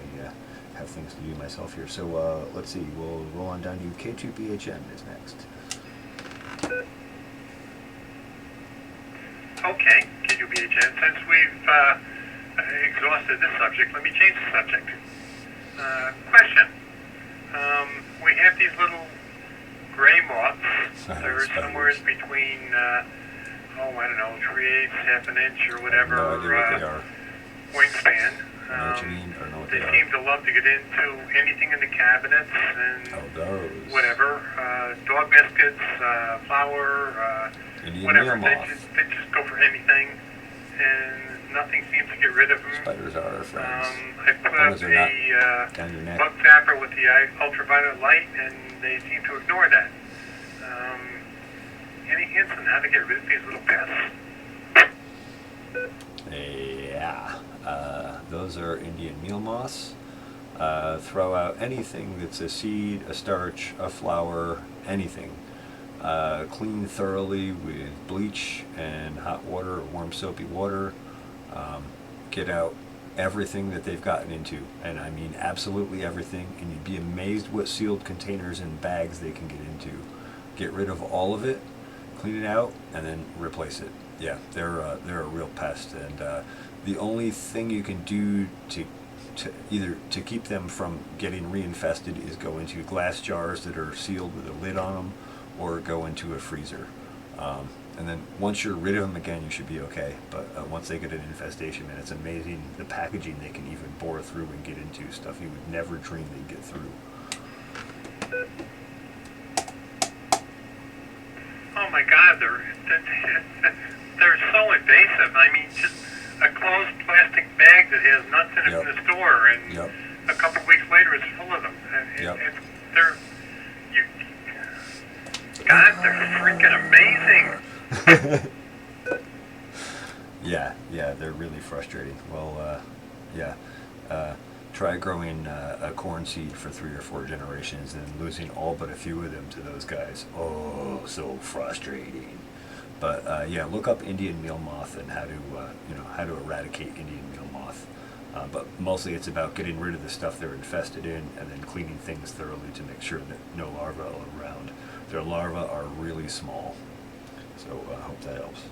have things to do myself here. So let's see. We'll roll on down to K2BHN is next. Okay, K2BHN. Since we've exhausted this subject, let me change the subject. Question. We have these little gray moths. They're somewhere in between, I don't know, 3/8, half an inch or whatever. No idea what they are. Wingspan. I know what you mean, or know what They they seem are. to love to get into anything in the cabinets and those. whatever. Dog biscuits, flour, Indian whatever. meal They moth. just go for anything, and nothing seems to get rid of them. Spiders are our friends. I put long up as they're a down your neck. bug zapper with the ultraviolet light, and they seem to ignore that. Any hints on how to get rid of these little pests? Yeah, those are Indian meal moths. Throw out anything that's a seed, a starch, a flour, anything. Clean thoroughly with bleach and hot water or warm soapy water. Get out everything that they've gotten into, and I mean absolutely everything, and you'd be amazed what sealed containers and bags they can get into. Get rid of all of it, clean it out, and then replace it. Yeah, they're a real pest, and the only thing you can do to either to keep them from getting reinfested is go into glass jars that are sealed with a lid on them, or go into a freezer. And then once you're rid of them again, you should be okay. But once they get an infestation, man, it's amazing the packaging they can even bore through and get into, stuff you would never dream they'd get through. Oh my God, they're so invasive. I mean, just a closed plastic bag that has nuts in it Yep. from the store, and Yep. a couple weeks later it's full of them. And Yep. God, they're freaking amazing. Yeah, they're really frustrating. Well, try growing a corn seed for 3 or 4 generations and losing all but a few of them to those guys. Oh, so frustrating. But yeah, look up Indian meal moth and how to eradicate Indian meal moth. But mostly it's about getting rid of the stuff they're infested in and then cleaning things thoroughly to make sure that no larvae are around. Their larvae are really small. So I hope that helps.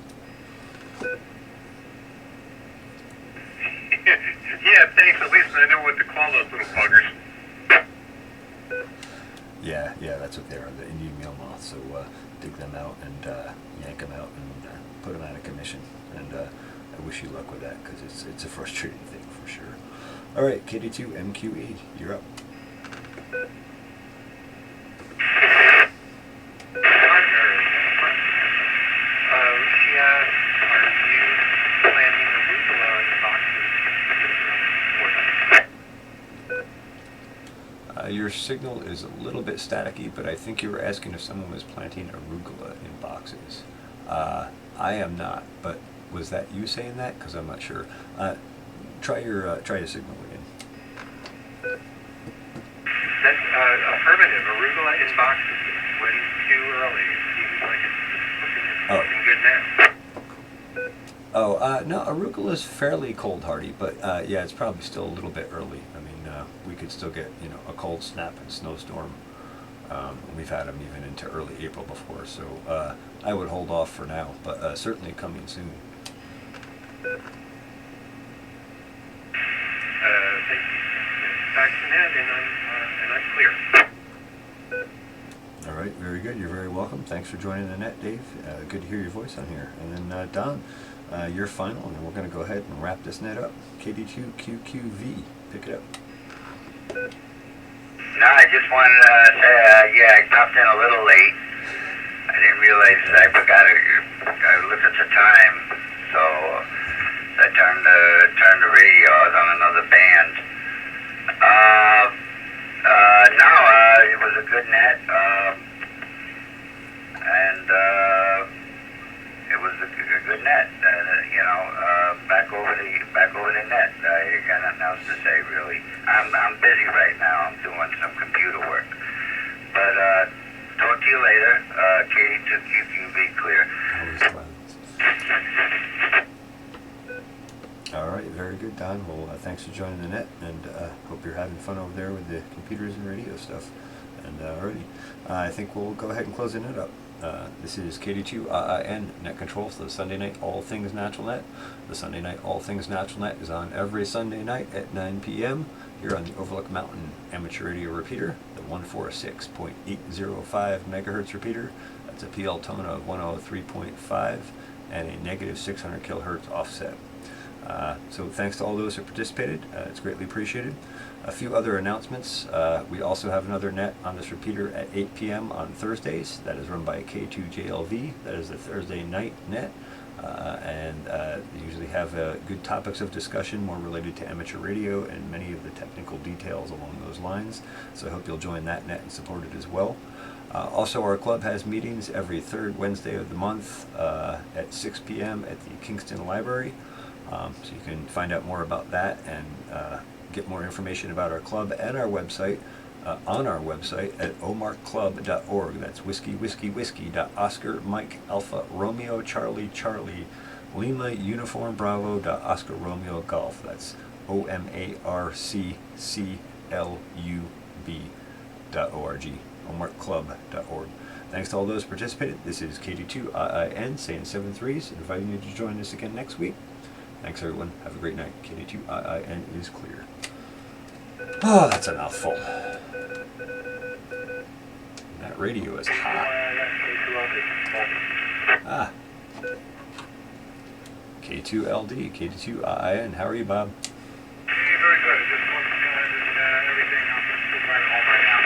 Yeah, thanks. At least I know what to call those little buggers. Yeah, that's what they are, the Indian meal moth. So dig them out and yank them out and put them out of commission. And I wish you luck with that because it's a frustrating thing for sure. All right, KD2 MQE, you're up. She asked, are you planting arugula in boxes? Your signal is a little bit staticky, but I think you were asking if someone was planting arugula in boxes. I am not, but was that you saying that? Because I'm not sure. Try your signal again. That's affirmative. Arugula inbox is way too early. It seems like it's looking good now. Oh, no, arugula is fairly cold hardy, but yeah, it's probably still a little bit early. I mean, we could still get, you know, a cold snap and snowstorm. We've had them even into early April before, so I would hold off for now, but certainly coming soon. Thank you. Facts in hand, and I'm clear. All right, very good. You're very welcome. Thanks for joining the net, Dave. Good to hear your voice on here. And then Don, your final, and we're going to go ahead and wrap this net up. KD2QQV, pick it up. No, I just wanted to say, yeah, I popped in a little late. I didn't realize I forgot I looked at the time, so I turned the radio. I was on another band. No, it was a good net, and it was a good net. You know, back over the net. I got nothing else to say really. I'm busy right now. I'm doing some computer work. But talk to you later. KD2QQV clear. All right, very good, Don. Well, thanks for joining the net, and hope you're having fun over there with the computers and radio stuff. And alrighty, I think we'll go ahead and close the net up. This is KD2IIN Net Control for the Sunday Night All Things Natural Net. The Sunday Night All Things Natural Net is on every Sunday night at 9 p.m. here on the Overlook Mountain Amateur Radio Repeater, the 146.805 megahertz repeater. That's a PL tone of 103.5 and a negative 600 kilohertz offset. So thanks to all those who participated. It's greatly appreciated. A few other announcements. We also have another net on this repeater at 8 p.m. on Thursdays. That is run by K2JLV. That is the Thursday night net. And they usually have good topics of discussion more related to amateur radio and many of the technical details along those lines. So I hope you'll join that net and support it as well. Also, our club has meetings every third Wednesday of the month at 6 p.m. at the Kingston Library. So you can find out more about that and get more information about our club and our website on our website at omarclub.org. That's whiskey, whiskey, whiskey, Oscar, Mike, Alpha, Romeo, Charlie, Charlie, Lima, Uniform, Bravo, Oscar, Romeo, Golf. That's omarccclub.org, omarclub.org. Thanks to all those who participated. This is KD2IIN saying 7 threes, inviting you to join us again next week. Thanks, everyone. Have a great night. KD2IIN is clear. Oh, that's a mouthful. That radio is hot. Ah. K2LD, KD2IIN. How are you, Bob? Very good. I just want everything. I'm just right home right now.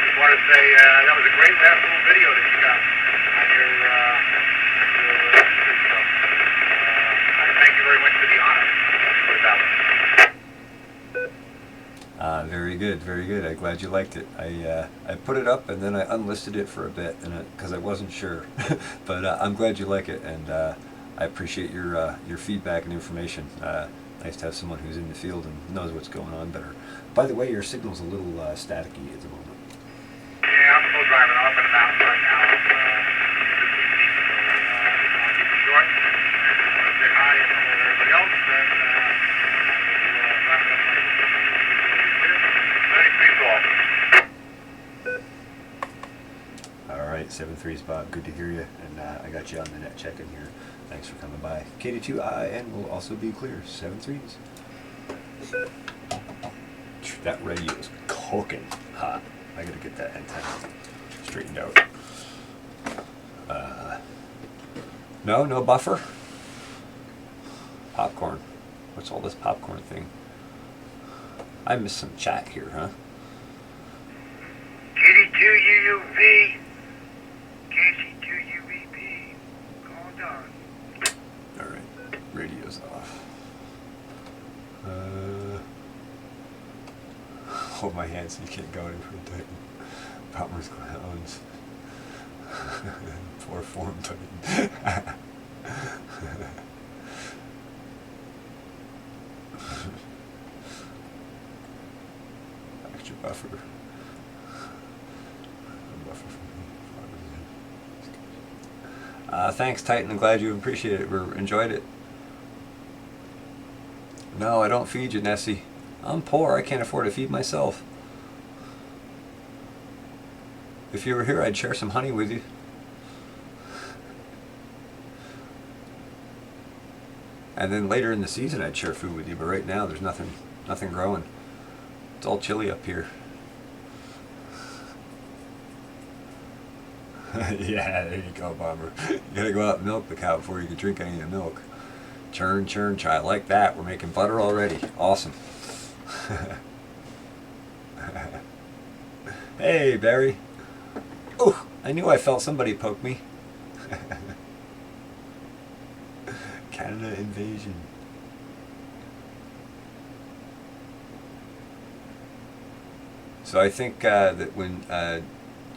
Just want to say that was a great last little video that you got on your thank you very much for the honor. Very good, very good. I'm glad you liked it. I put it up and then I unlisted it for a bit because I wasn't sure. But I'm glad you like it, and I appreciate your feedback and information. Nice to have someone who's in the field and knows what's going on better. By the way, your signal's a little staticky at the moment. Yeah, I'm still driving off in the mountains right now. Short. I want to say hi to everybody else, and wrap it up like All right, 7 threes, Bob. Good to hear you, and I got you on the net check-in here. Thanks for coming by. KD2IIN will also be clear. 7 threes. That radio is cooking hot. I gotta get that antenna straightened out. No buffer. Popcorn. What's all this popcorn thing? I missed some chat here, huh? KD2UUV. KC2UVP. Call Don. Alright, radio's off. Hold my hand so you can't go any further. Palmer's clowns. Poor form Titan. Extra buffer. Thanks, Titan. I'm glad you appreciate it or enjoyed it. No, I don't feed you, Nessie. I'm poor. I can't afford to feed myself. If you were here, I'd share some honey with you. And then later in the season, I'd share food with you. But right now, there's nothing growing. It's all chilly up here. Yeah, there you go, Bomber. You gotta go out and milk the cow before you can drink any of the milk. Churn, churn, churn. I like that. We're making butter already. Awesome. Hey, Barry. Oh, I knew I felt somebody poke me. Canada invasion. So I think that when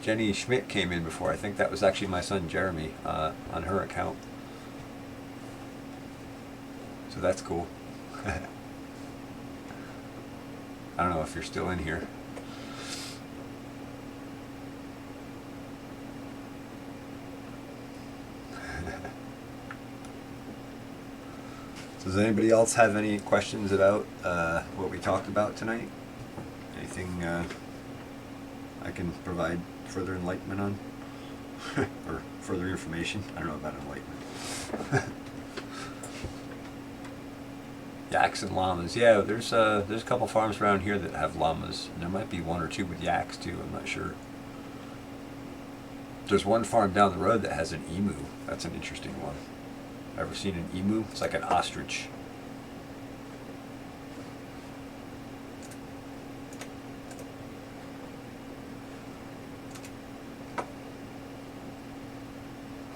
Jenny Schmidt came in before, I think that was actually my son Jeremy on her account. So that's cool. I don't know if you're still in here. So does anybody else have any questions about what we talked about tonight? Anything I can provide further enlightenment on? Or further information? I don't know about enlightenment. Yaks and llamas. Yeah, there's a couple farms around here that have llamas. And there might be one or two with yaks too, I'm not sure. There's one farm down the road that has an emu. That's an interesting one. Ever seen an emu? It's like an ostrich.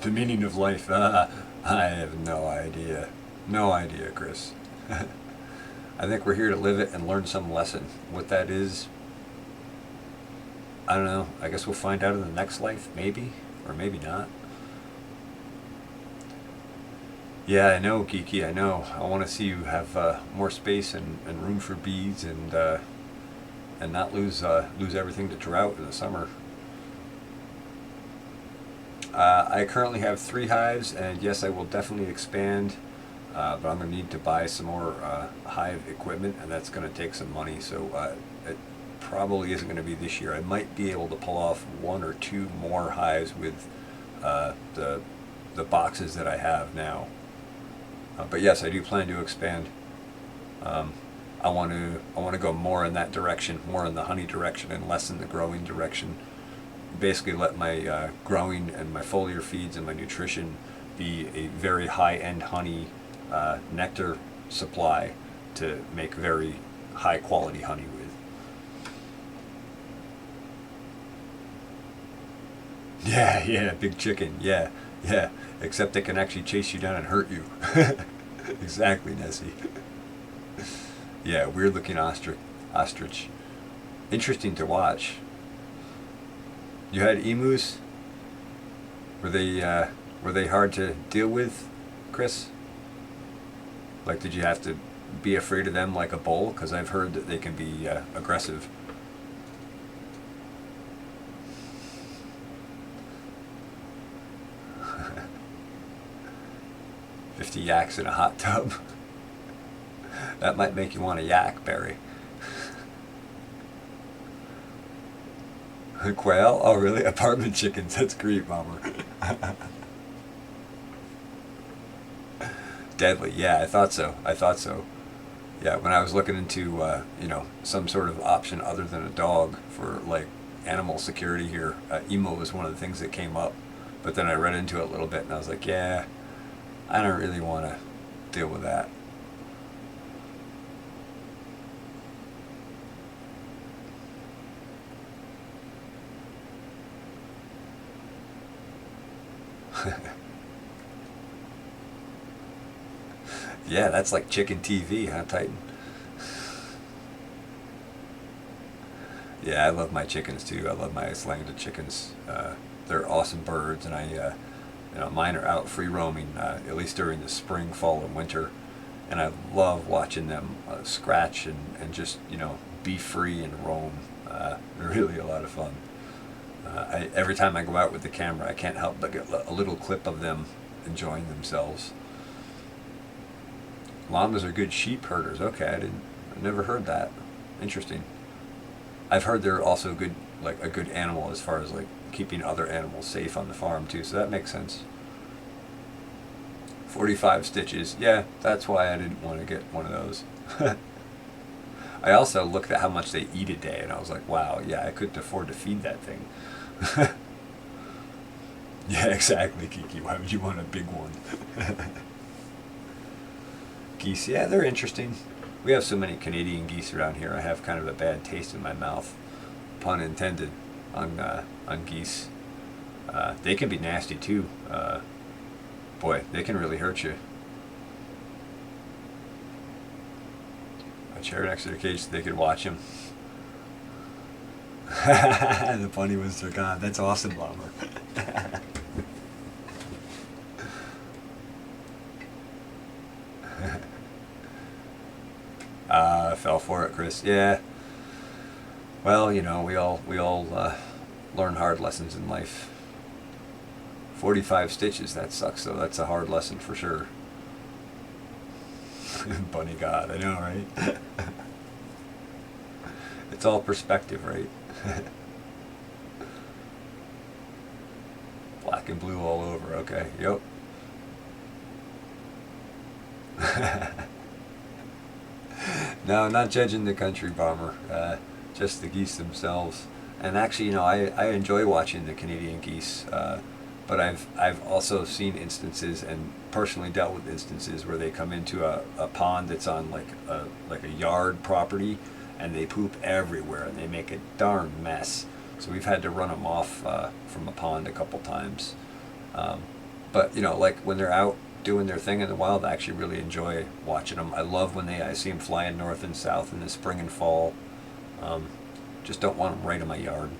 The meaning of life? I have no idea. No idea, Chris. I think we're here to live it and learn some lesson. What that is, I don't know. I guess we'll find out in the next life, maybe, or maybe not. Yeah, I know, Geeky, I know. I want to see you have more space and room for bees and not lose everything to drought in the summer. I currently have 3 hives, and yes, I will definitely expand, but I'm going to need to buy some more hive equipment, and that's going to take some money, so it probably isn't going to be this year. I might be able to pull off 1 or 2 more hives with the boxes that I have now. But yes, I do plan to expand. I want to go more in that direction, more in the honey direction and less in the growing direction. Basically let my growing and my foliar feeds and my nutrition be a very high-end honey nectar supply to make very high-quality honey with. Yeah, big chicken, yeah. Except they can actually chase you down and hurt you. Exactly, Nessie. Yeah, weird-looking ostrich. Interesting to watch. You had emus? Were they hard to deal with, Chris? Like, did you have to be afraid of them like a bull? Because I've heard that they can be aggressive. $50 yaks in a hot tub. That might make you want a yak, Barry. Quail? Oh, really? Apartment chickens. That's great, Mama. Deadly. Yeah, I thought so. Yeah, when I was looking into, some sort of option other than a dog for, like, animal security here, emo was one of the things that came up. But then I read into it a little bit, and I was like, yeah, I don't really want to deal with that. Yeah, that's like chicken TV, huh, Titan? Yeah, I love my chickens too. I love my Icelandic chickens. They're awesome birds, and mine are out free roaming, at least during the spring, fall, and winter. And I love watching them scratch and just, be free and roam. They're really a lot of fun. Every time I go out with the camera, I can't help but get a little clip of them enjoying themselves. Llamas are good sheep herders. Okay, I never heard that. Interesting. I've heard they're also good, like a good animal as far as like keeping other animals safe on the farm too. So that makes sense. 45 stitches. Yeah, that's why I didn't want to get one of those. I also looked at how much they eat a day, and I was like, wow, yeah, I couldn't afford to feed that thing. Yeah, exactly, Kiki. Why would you want a big one? Geese, yeah, they're interesting. We have so many Canadian geese around here. I have kind of a bad taste in my mouth, pun intended, on geese. They can be nasty too. Boy, they can really hurt you. A chair next to the cage so they could watch him. The bunny was their god. That's awesome, Bomber. Fell for it, Chris. Yeah. Well, you know, we all learn hard lessons in life. 45 stitches. That sucks, though. That's a hard lesson for sure. Bunny god. I know, right? It's all perspective, right? Black and blue all over. Okay. Yep. No, not judging the country, Bomber. Just the geese themselves. And actually, you know, I enjoy watching the Canadian geese. But I've also seen instances and personally dealt with instances where they come into a pond that's on like a yard property, and they poop everywhere and they make a darn mess. So we've had to run them off from a pond a couple times. But you know, like when they're out doing their thing in the wild, I actually really enjoy watching them. I love when I see them flying north and south in the spring and fall. Just don't want them right in my yard.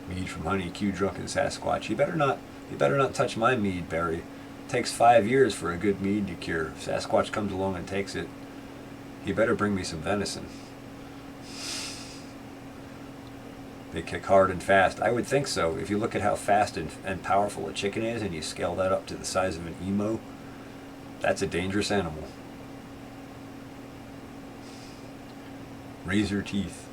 Mead from Honey, Q Drunken Sasquatch. You better not touch my mead, Barry. It takes 5 years for a good mead to cure. If Sasquatch comes along and takes it, he better bring me some venison. They kick hard and fast. I would think so. If you look at how fast and powerful a chicken is, and you scale that up to the size of an emo, that's a dangerous animal. Razor teeth.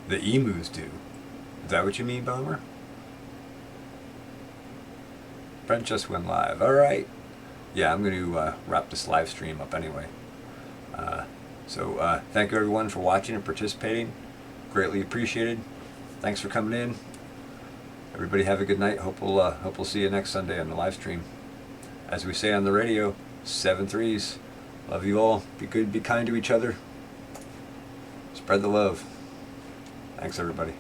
The emus do. Is that what you mean, Bomber? Brent just went live. All right. Yeah, I'm going to wrap this live stream up anyway. So thank you everyone for watching and participating. Greatly appreciated. Thanks for coming in. Everybody have a good night. Hope we'll see you next Sunday on the live stream. As we say on the radio, 7 3s. Love you all. Be good. Be kind to each other. Spread the love. Thanks everybody.